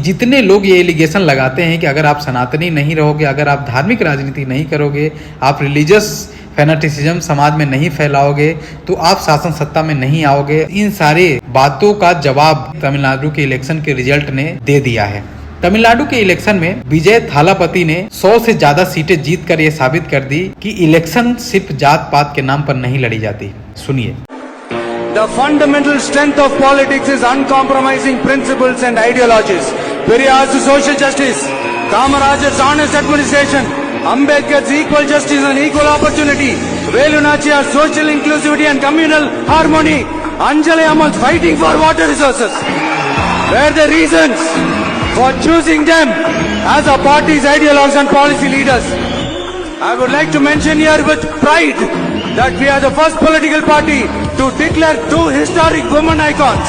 जितने लोग ये एलिगेशन लगाते हैं कि अगर आप सनातनी नहीं रहोगे, अगर आप धार्मिक राजनीति नहीं करोगे, आप रिलीजियस फैनाटिसिज्म समाज में नहीं फैलाओगे, तो आप शासन सत्ता में नहीं आओगे, इन सारे बातों का जवाब तमिलनाडु के इलेक्शन के रिजल्ट ने दे दिया है। तमिलनाडु के इलेक्शन में विजय थालापति ने 100 से ज्यादा सीटें जीतकर ये साबित कर दी कि इलेक्शन सिर्फ जात पात के नाम पर नहीं लड़ी जाती। सुनिए। The fundamental strength of politics is uncompromising principles and ideologies. Periyar's social justice, Kamaraj's honest administration, Ambedkar's equal justice and equal opportunity, Velu Nachiyar's social inclusivity and communal harmony, Anjali Ammal's fighting for water resources were the reasons for choosing them as our party's ideologues and policy leaders. I would like to mention here with pride that we are the first political party to declare two historic women icons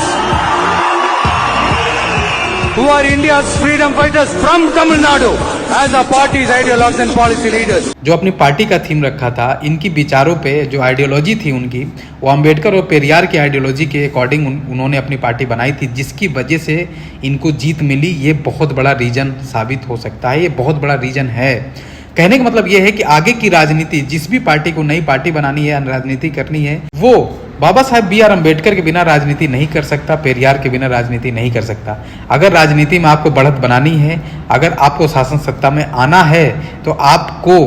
who are India's freedom fighters from Tamil Nadu as our party's ideologues and policy leaders. जो अपनी party का theme रखा था, इनकी विचारों पे जो ideology थी उनकी, वो अम्बेडकर और पेरियार की आइडियोलॉजी के अकॉर्डिंग उन्होंने अपनी पार्टी बनाई थी, जिसकी वजह से इनको जीत मिली। ये बहुत बड़ा रीजन साबित हो सकता है, ये बहुत बड़ा रीजन है। कहने का मतलब ये है कि आगे की राजनीति, जिस भी पार्टी को नई पार्टी बनानी है, राजनीति करनी है, वो बाबा साहब बी आर अम्बेडकर के बिना राजनीति नहीं कर सकता, पेरियार के बिना राजनीति नहीं कर सकता। अगर राजनीति में आपको बढ़त बनानी है, अगर आपको शासन सत्ता में आना है, तो आपको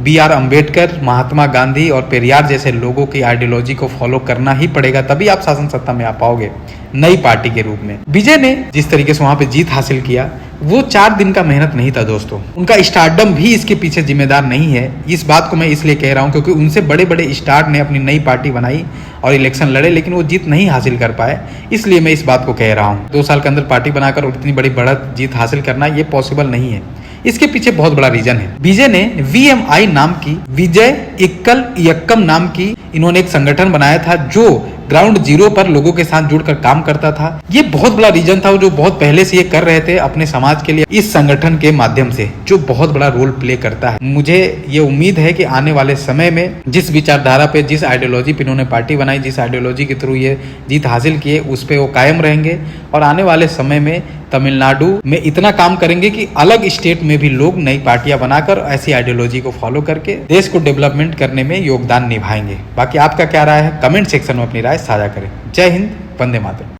बी आर अम्बेडकर, महात्मा गांधी और पेरियार जैसे लोगों की आइडियोलॉजी को फॉलो करना ही पड़ेगा, तभी आप शासन सत्ता में आ पाओगे नई पार्टी के रूप में। विजय ने जिस तरीके से वहां पे जीत हासिल किया, वो 4 दिन का मेहनत नहीं था दोस्तों। उनका स्टारडम भी इसके पीछे जिम्मेदार नहीं है। इस बात को मैं इसलिए कह रहा हूं क्योंकि उनसे बड़े बड़े स्टार ने अपनी नई पार्टी बनाई और इलेक्शन लड़े, लेकिन वो जीत नहीं हासिल कर पाए। इसलिए मैं इस बात को कह रहा हूं, 2 साल के अंदर पार्टी बनाकर इतनी बड़ी बढ़त जीत हासिल करना ये पॉसिबल नहीं है। इसके पीछे बहुत बड़ा रीजन है। विजय ने VMI नाम की, विजय इक्कल यक्कम नाम की, इन्होंने एक संगठन बनाया था जो ग्राउंड जीरो पर लोगों के साथ जुड़कर काम करता था। ये बहुत बड़ा रीजन था जो बहुत पहले से ये कर रहे थे अपने समाज के लिए, इस संगठन के माध्यम से, जो बहुत बड़ा रोल प्ले करता है। मुझे ये उम्मीद है कि आने वाले समय में जिस विचारधारा पे, जिस आइडियोलॉजी पे इन्होंने पार्टी बनाई, जिस आइडियोलॉजी के थ्रू ये जीत हासिल किए, उस पे वो कायम रहेंगे और आने वाले समय में तमिलनाडु में इतना काम करेंगे कि अलग स्टेट में भी लोग नई पार्टियां बनाकर ऐसी आइडियोलॉजी को फॉलो करके देश को डेवलपमेंट करने में योगदान निभाएंगे। बाकी आपका क्या राय है, कमेंट सेक्शन में अपनी राय साझा करें। जय हिंद, वंदे मातरम।